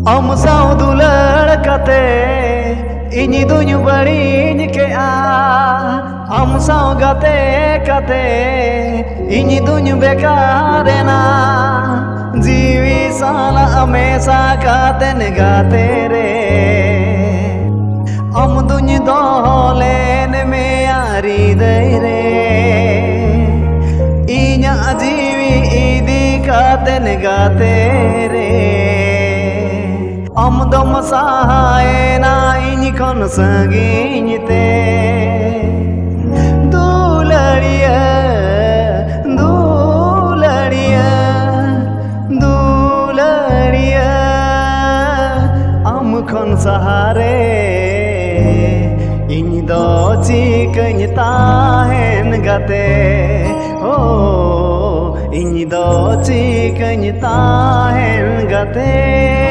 Am sao dular kate ini dunyu bariñ ke a am sao gate kate ini dunyu bekarena jiwi sala amesa kate negate re am dunyu dolen me ari dai re inya jiwi idi kate negate re am dom sahae na ini kon sagiñ te dulariya dulariya dulariya am kon sahare ini do chikañ tahen gate oh ini do chikañ tahen gate